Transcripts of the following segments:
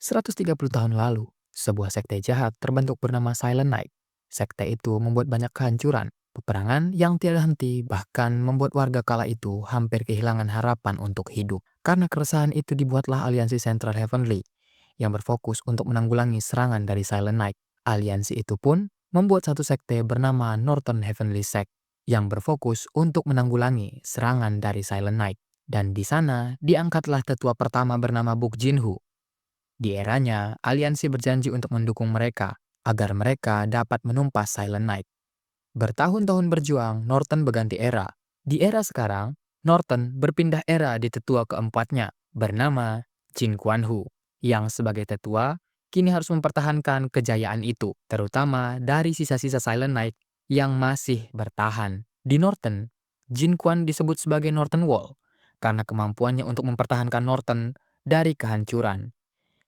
130 tahun lalu, sebuah sekte jahat terbentuk bernama Silent Knight. Sekte itu membuat banyak kehancuran, peperangan yang tiada henti, bahkan membuat warga kala itu hampir kehilangan harapan untuk hidup. Karena keresahan itu dibuatlah aliansi Central Heavenly yang berfokus untuk menanggulangi serangan dari Silent Knight. Aliansi itu pun membuat satu sekte bernama Northern Heavenly Sect yang berfokus untuk menanggulangi serangan dari Silent Knight. Dan di sana diangkatlah tetua pertama bernama Buk Jinhu. Di eranya, aliansi berjanji untuk mendukung mereka agar mereka dapat menumpas Silent Knight. Bertahun-tahun berjuang, Norton berganti era. Di era sekarang, Norton berpindah era di tetua keempatnya, bernama Jin Kuan-hu, yang sebagai tetua kini harus mempertahankan kejayaan itu, terutama dari sisa-sisa Silent Knight yang masih bertahan. Di Norton, Jin Kuan disebut sebagai Norton Wall karena kemampuannya untuk mempertahankan Norton dari kehancuran.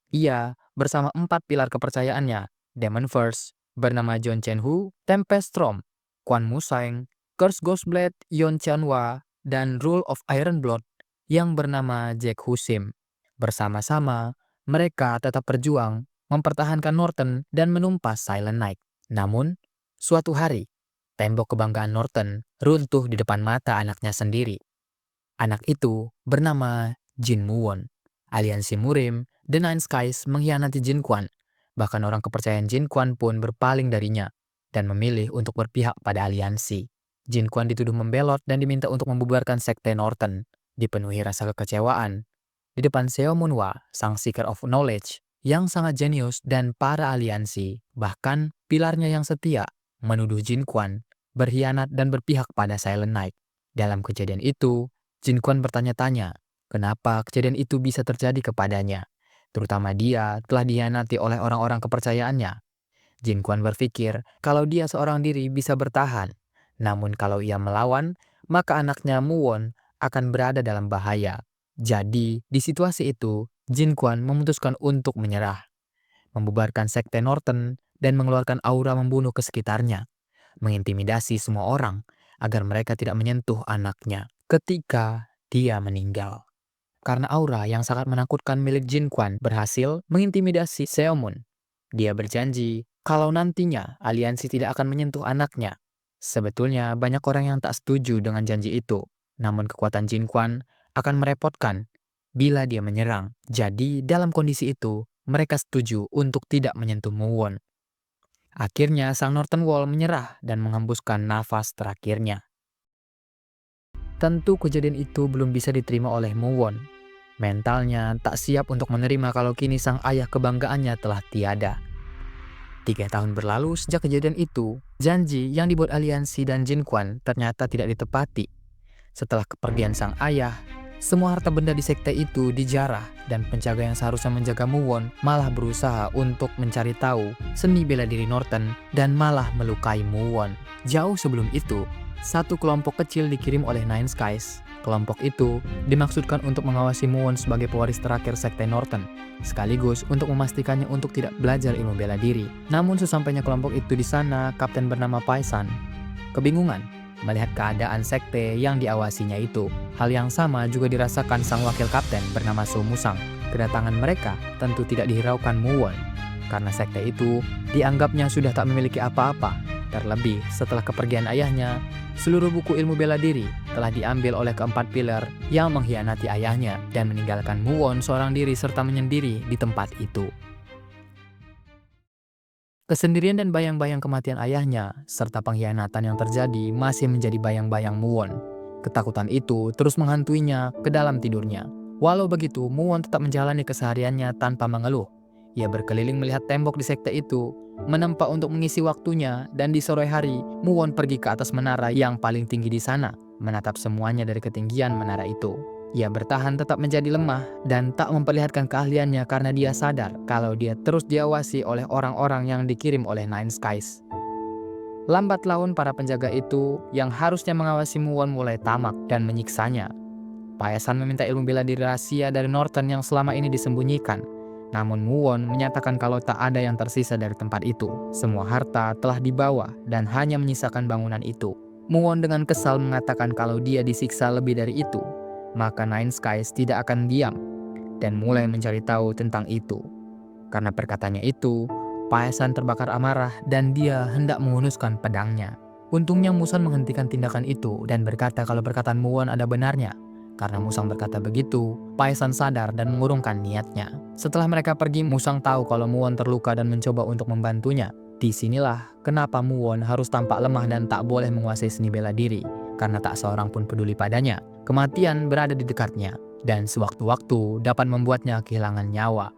Ia bersama 4 pilar kepercayaannya, Demon First, bernama John Chen-hu, Tempest Storm, Quan Musang, Curse Ghostblade Yon Chanwa, dan Rule of Iron Blood yang bernama Jack Husim. Bersama-sama, mereka tetap berjuang mempertahankan Norton dan menumpas Silent Knight. Namun, suatu hari, tembok kebanggaan Norton runtuh di depan mata anaknya sendiri. Anak itu bernama Jin Muwon. Aliansi Murim, The Nine Skies mengkhianati Jin Quan. Bahkan orang kepercayaan Jin Quan pun berpaling darinya dan memilih untuk berpihak pada aliansi. Jin Quan dituduh membelot dan diminta untuk membubarkan sekte Norton. Dipenuhi rasa kekecewaan. Di depan Seo Munwa, sang Seeker of Knowledge, yang sangat jenius dan para aliansi, bahkan pilarnya yang setia, menuduh Jin Quan berkhianat dan berpihak pada Silent Knight. Dalam kejadian itu, Jin Quan bertanya-tanya, kenapa kejadian itu bisa terjadi kepadanya? Terutama dia telah dikhianati oleh orang-orang kepercayaannya. Jin Quan berpikir kalau dia seorang diri bisa bertahan. Namun kalau ia melawan, maka anaknya Muwon akan berada dalam bahaya. Jadi, di situasi itu, Jin Quan memutuskan untuk menyerah, membubarkan sekte Norton, dan mengeluarkan aura membunuh ke sekitarnya, mengintimidasi semua orang agar mereka tidak menyentuh anaknya ketika dia meninggal. Karena aura yang sangat menakutkan milik Jin Quan berhasil mengintimidasi Seomun. Dia berjanji kalau nantinya aliansi tidak akan menyentuh anaknya. Sebetulnya banyak orang yang tak setuju dengan janji itu. Namun kekuatan Jin Quan akan merepotkan bila dia menyerang. Jadi dalam kondisi itu, mereka setuju untuk tidak menyentuh Muwon. Akhirnya sang Northern Wall menyerah dan menghembuskan nafas terakhirnya. Tentu kejadian itu belum bisa diterima oleh Muwon. Mentalnya tak siap untuk menerima kalau kini sang ayah kebanggaannya telah tiada. 3 tahun berlalu sejak kejadian itu, janji yang dibuat aliansi dan Jin Quan ternyata tidak ditepati. Setelah kepergian sang ayah, semua harta benda di sekte itu dijarah dan penjaga yang seharusnya menjaga Muwon malah berusaha untuk mencari tahu seni bela diri Norton dan malah melukai Muwon. Jauh sebelum itu, satu kelompok kecil dikirim oleh Nine Skies. Kelompok itu dimaksudkan untuk mengawasi Muwon sebagai pewaris terakhir sekte Norton, sekaligus untuk memastikannya untuk tidak belajar ilmu bela diri. Namun sesampainya kelompok itu di sana, kapten bernama Paisan kebingungan melihat keadaan sekte yang diawasinya itu. Hal yang sama juga dirasakan sang wakil kapten bernama Su Musang. Kedatangan mereka tentu tidak dihiraukan Muwon, karena sekte itu dianggapnya sudah tak memiliki apa-apa. Terlebih setelah kepergian ayahnya, seluruh buku ilmu bela diri telah diambil oleh keempat pilar yang mengkhianati ayahnya dan meninggalkan Muwon seorang diri serta menyendiri di tempat itu. Kesendirian dan bayang-bayang kematian ayahnya, serta pengkhianatan yang terjadi masih menjadi bayang-bayang Muwon. Ketakutan itu terus menghantuinya ke dalam tidurnya. Walau begitu, Muwon tetap menjalani kesehariannya tanpa mengeluh. Ia berkeliling melihat tembok di sekte itu, menempa untuk mengisi waktunya, dan di sore hari, Muwon pergi ke atas menara yang paling tinggi di sana, menatap semuanya dari ketinggian menara itu. Ia bertahan tetap menjadi lemah dan tak memperlihatkan keahliannya karena dia sadar kalau dia terus diawasi oleh orang-orang yang dikirim oleh Nine Skies. Lambat laun para penjaga itu yang harusnya mengawasi Muwon mulai tamak dan menyiksanya. Paisan meminta ilmu bela diri rahasia dari Norton yang selama ini disembunyikan. Namun Muwon menyatakan kalau tak ada yang tersisa dari tempat itu. Semua harta telah dibawa dan hanya menyisakan bangunan itu. Muwon dengan kesal mengatakan kalau dia disiksa lebih dari itu. Maka Nine Skies tidak akan diam dan mulai mencari tahu tentang itu. Karena perkataannya itu, Paesan terbakar amarah dan dia hendak menghunuskan pedangnya. Untungnya Musang menghentikan tindakan itu dan berkata kalau perkataan Muwon ada benarnya. Karena Musang berkata begitu, Paesan sadar dan mengurungkan niatnya. Setelah mereka pergi, Musang tahu kalau Muwon terluka dan mencoba untuk membantunya. Disinilah kenapa Muwon harus tampak lemah dan tak boleh menguasai seni bela diri, karena tak seorang pun peduli padanya. Kematian berada di dekatnya, dan sewaktu-waktu dapat membuatnya kehilangan nyawa.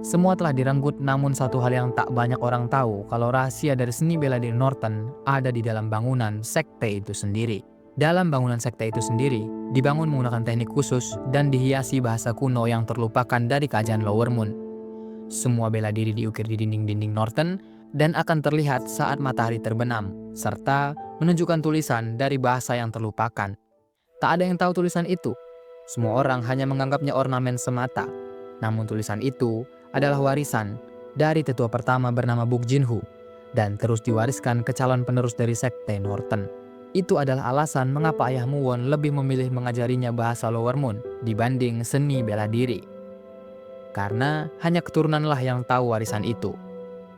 Semua telah direnggut, namun satu hal yang tak banyak orang tahu kalau rahasia dari seni bela diri Norton ada di dalam bangunan sekte itu sendiri. Dalam bangunan sekte itu sendiri, dibangun menggunakan teknik khusus dan dihiasi bahasa kuno yang terlupakan dari kerajaan Lower Moon. Semua bela diri diukir di dinding-dinding Norton dan akan terlihat saat matahari terbenam, serta menunjukkan tulisan dari bahasa yang terlupakan. Tak ada yang tahu tulisan itu. Semua orang hanya menganggapnya ornamen semata. Namun tulisan itu adalah warisan dari tetua pertama bernama Buk Jinhu dan terus diwariskan ke calon penerus dari sekte Norton. Itu adalah alasan mengapa ayah Muwon lebih memilih mengajarinya bahasa Lower Moon dibanding seni bela diri. Karena hanya keturunanlah yang tahu warisan itu.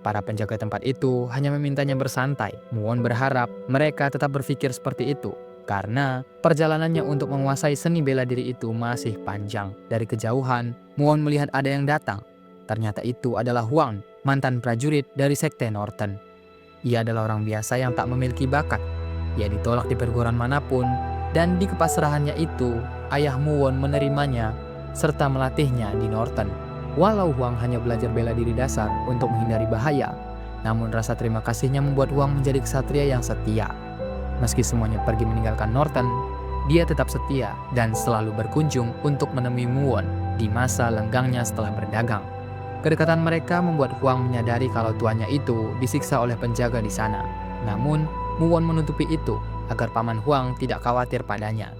Para penjaga tempat itu hanya memintanya bersantai. Muwon berharap mereka tetap berpikir seperti itu. Karena perjalanannya untuk menguasai seni bela diri itu masih panjang. Dari kejauhan, Muwon melihat ada yang datang. Ternyata itu adalah Huang, mantan prajurit dari sekte Norton. Ia adalah orang biasa yang tak memiliki bakat. Ia ditolak di perguruan manapun, dan di kepasrahannya itu, ayah Muwon menerimanya serta melatihnya di Norton. Walau Huang hanya belajar bela diri dasar untuk menghindari bahaya, namun rasa terima kasihnya membuat Huang menjadi ksatria yang setia. Meski semuanya pergi meninggalkan Norton, dia tetap setia dan selalu berkunjung untuk menemui Muwon di masa lenggangnya setelah berdagang. Kedekatan mereka membuat Huang menyadari kalau tuannya itu disiksa oleh penjaga di sana. Namun, Muwon menutupi itu agar paman Huang tidak khawatir padanya.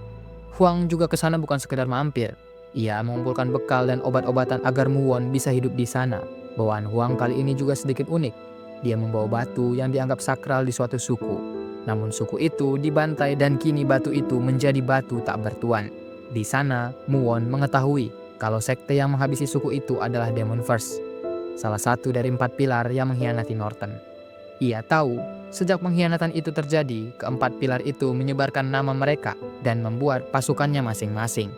Huang juga ke sana bukan sekedar mampir. Ia mengumpulkan bekal dan obat-obatan agar Muwon bisa hidup di sana. Bawaan Huang kali ini juga sedikit unik. Dia membawa batu yang dianggap sakral di suatu suku. Namun suku itu dibantai dan kini batu itu menjadi batu tak bertuan. Di sana, Muwon mengetahui kalau sekte yang menghabisi suku itu adalah Demon First, salah satu dari 4 pilar yang mengkhianati Norton. Ia tahu, sejak pengkhianatan itu terjadi, keempat pilar itu menyebarkan nama mereka dan membuat pasukannya masing-masing.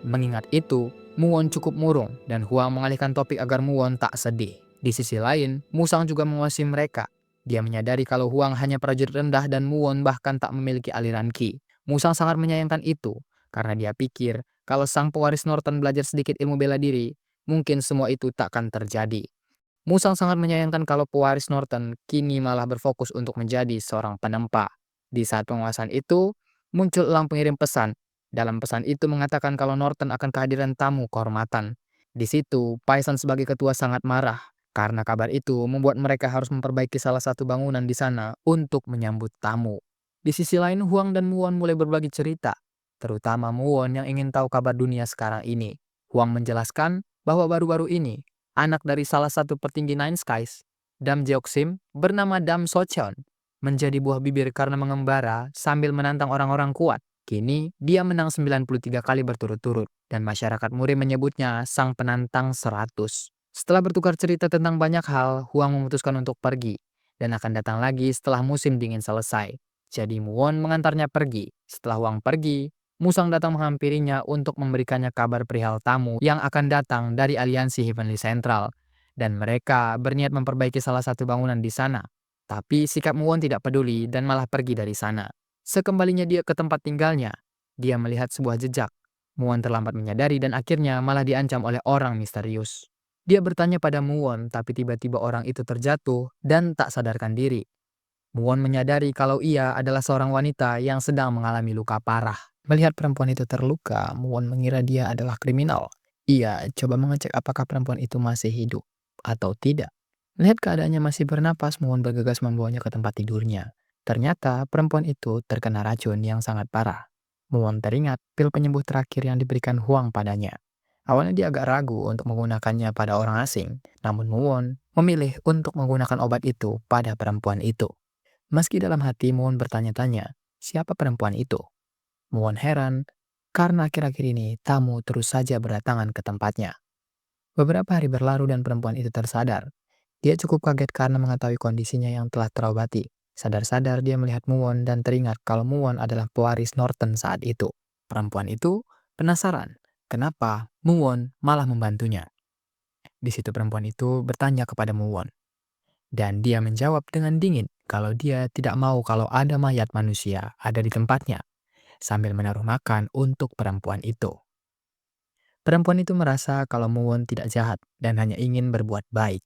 Mengingat itu, Muwon cukup murung dan Huang mengalihkan topik agar Muwon tak sedih. Di sisi lain, Musang juga menguasai mereka. Dia menyadari kalau Huang hanya prajurit rendah dan Muwon bahkan tak memiliki aliran Qi. Musang sangat menyayangkan itu, karena dia pikir kalau sang pewaris Norton belajar sedikit ilmu bela diri, mungkin semua itu takkan terjadi. Musang sangat menyayangkan kalau pewaris Norton kini malah berfokus untuk menjadi seorang penempa. Di saat penguasaan itu, muncul elang pengirim pesan. Dalam pesan itu mengatakan kalau Norton akan kehadiran tamu kehormatan. Di situ, Paisan sebagai ketua sangat marah karena kabar itu membuat mereka harus memperbaiki salah satu bangunan di sana untuk menyambut tamu. Di sisi lain, Huang dan Muwon mulai berbagi cerita, terutama Muwon yang ingin tahu kabar dunia sekarang ini. Huang menjelaskan bahwa baru-baru ini, anak dari salah satu petinggi Nine Skies, Dam Jeoksim, bernama Dam Socheon, menjadi buah bibir karena mengembara sambil menantang orang-orang kuat. Kini, dia menang 93 kali berturut-turut, dan masyarakat Muri menyebutnya sang penantang 100. Setelah bertukar cerita tentang banyak hal, Huang memutuskan untuk pergi, dan akan datang lagi setelah musim dingin selesai. Jadi Muwon mengantarnya pergi. Setelah Huang pergi, Musang datang menghampirinya untuk memberikannya kabar perihal tamu yang akan datang dari aliansi Heavenly Central, dan mereka berniat memperbaiki salah satu bangunan di sana. Tapi sikap Muwon tidak peduli dan malah pergi dari sana. Sekembalinya dia ke tempat tinggalnya, dia melihat sebuah jejak. Muwon terlambat menyadari dan akhirnya malah diancam oleh orang misterius. Dia bertanya pada Muwon, tapi tiba-tiba orang itu terjatuh dan tak sadarkan diri. Muwon menyadari kalau ia adalah seorang wanita yang sedang mengalami luka parah. Melihat perempuan itu terluka, Muwon mengira dia adalah kriminal. Ia coba mengecek apakah perempuan itu masih hidup atau tidak. Melihat keadaannya masih bernapas, Muwon bergegas membawanya ke tempat tidurnya. Ternyata perempuan itu terkena racun yang sangat parah. Muwon teringat pil penyembuh terakhir yang diberikan Huang padanya. Awalnya dia agak ragu untuk menggunakannya pada orang asing, namun Muwon memilih untuk menggunakan obat itu pada perempuan itu. Meski dalam hati Muwon bertanya-tanya, siapa perempuan itu? Muwon heran karena akhir-akhir ini tamu terus saja berdatangan ke tempatnya. Beberapa hari berlalu dan perempuan itu tersadar. Dia cukup kaget karena mengetahui kondisinya yang telah terobati. Sadar-sadar dia melihat Muwon dan teringat kalau Muwon adalah pewaris Norton saat itu. Perempuan itu penasaran kenapa Muwon malah membantunya. Di situ perempuan itu bertanya kepada Muwon. Dan dia menjawab dengan dingin kalau dia tidak mau kalau ada mayat manusia ada di tempatnya, sambil menaruh makan untuk perempuan itu. Perempuan itu merasa kalau Muwon tidak jahat dan hanya ingin berbuat baik.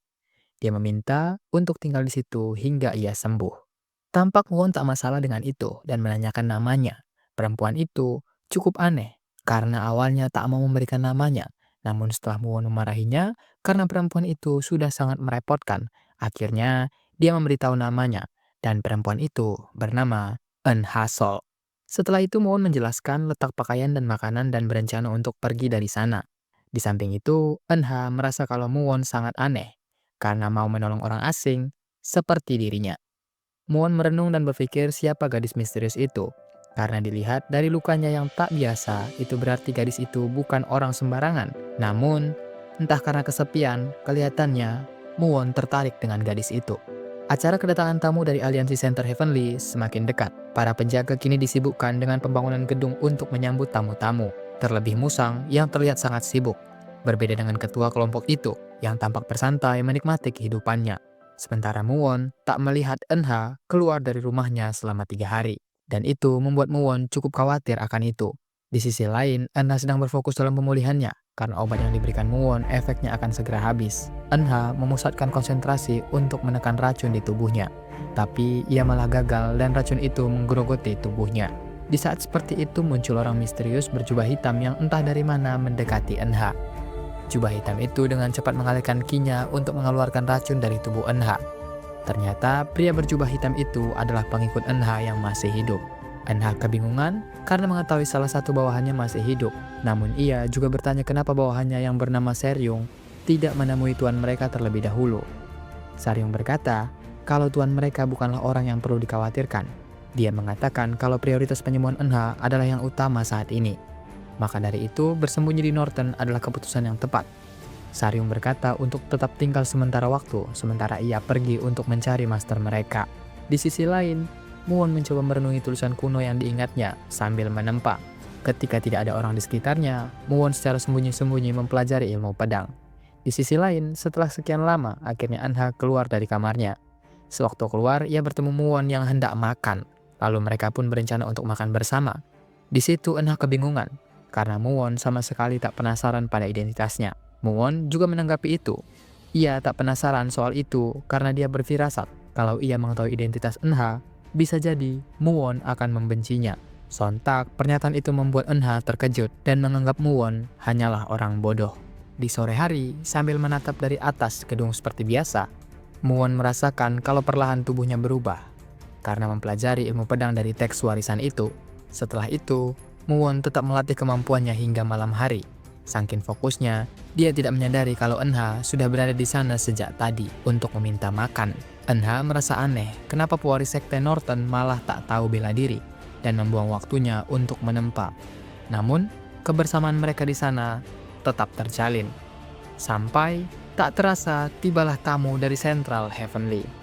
Dia meminta untuk tinggal di situ hingga ia sembuh. Tampak Muwon tak masalah dengan itu dan menanyakan namanya. Perempuan itu cukup aneh karena awalnya tak mau memberikan namanya. Namun setelah Muwon memarahinya karena perempuan itu sudah sangat merepotkan, akhirnya dia memberitahu namanya dan perempuan itu bernama Eun Ha-sol. Setelah itu Muwon menjelaskan letak pakaian dan makanan dan berencana untuk pergi dari sana. Di samping itu, Eun Ha merasa kalau Muwon sangat aneh karena mau menolong orang asing seperti dirinya. Muwon merenung dan berpikir siapa gadis misterius itu. Karena dilihat dari lukanya yang tak biasa, itu berarti gadis itu bukan orang sembarangan. Namun, entah karena kesepian, kelihatannya Muwon tertarik dengan gadis itu. Acara kedatangan tamu dari Aliansi Center Heavenly semakin dekat. Para penjaga kini disibukkan dengan pembangunan gedung untuk menyambut tamu-tamu. Terlebih Musang yang terlihat sangat sibuk. Berbeda dengan ketua kelompok itu yang tampak bersantai menikmati kehidupannya. Sementara Muwon tak melihat Eunha keluar dari rumahnya selama 3 hari. Dan itu membuat Muwon cukup khawatir akan itu. Di sisi lain, Eunha sedang berfokus dalam pemulihannya. Karena obat yang diberikan Muwon efeknya akan segera habis. Eunha memusatkan konsentrasi untuk menekan racun di tubuhnya. Tapi ia malah gagal dan racun itu menggerogoti tubuhnya. Di saat seperti itu muncul orang misterius berjubah hitam yang entah dari mana mendekati Eunha. Jubah hitam itu dengan cepat mengalihkan kinya untuk mengeluarkan racun dari tubuh Eunha. Ternyata pria berjubah hitam itu adalah pengikut Eunha yang masih hidup. Eunha kebingungan karena mengetahui salah satu bawahannya masih hidup. Namun ia juga bertanya kenapa bawahannya yang bernama Seryung tidak menemui tuan mereka terlebih dahulu. Seryung berkata kalau tuan mereka bukanlah orang yang perlu dikhawatirkan. Dia mengatakan kalau prioritas penyembuhan Eunha adalah yang utama saat ini. Maka dari itu, bersembunyi di Norton adalah keputusan yang tepat. Saryung berkata untuk tetap tinggal sementara waktu, sementara ia pergi untuk mencari master mereka. Di sisi lain, Muwon mencoba merenungi tulisan kuno yang diingatnya sambil menempa. Ketika tidak ada orang di sekitarnya, Muwon secara sembunyi-sembunyi mempelajari ilmu pedang. Di sisi lain, setelah sekian lama, akhirnya Eunha keluar dari kamarnya. Sewaktu keluar, ia bertemu Muwon yang hendak makan. Lalu mereka pun berencana untuk makan bersama. Di situ Eunha kebingungan karena Muwon sama sekali tak penasaran pada identitasnya. Muwon juga menanggapi itu. Ia tak penasaran soal itu karena dia berfirasat kalau ia mengetahui identitas Eunha, bisa jadi Muwon akan membencinya. Sontak, pernyataan itu membuat Eunha terkejut dan menganggap Muwon hanyalah orang bodoh. Di sore hari, sambil menatap dari atas gedung seperti biasa, Muwon merasakan kalau perlahan tubuhnya berubah karena mempelajari ilmu pedang dari teks warisan itu. Setelah itu, Muwon tetap melatih kemampuannya hingga malam hari. Saking fokusnya, dia tidak menyadari kalau Eunha sudah berada di sana sejak tadi untuk meminta makan. Eunha merasa aneh kenapa pewaris sekte Norton malah tak tahu bela diri dan membuang waktunya untuk menempa. Namun, kebersamaan mereka di sana tetap terjalin. Sampai tak terasa tibalah tamu dari Central Heavenly.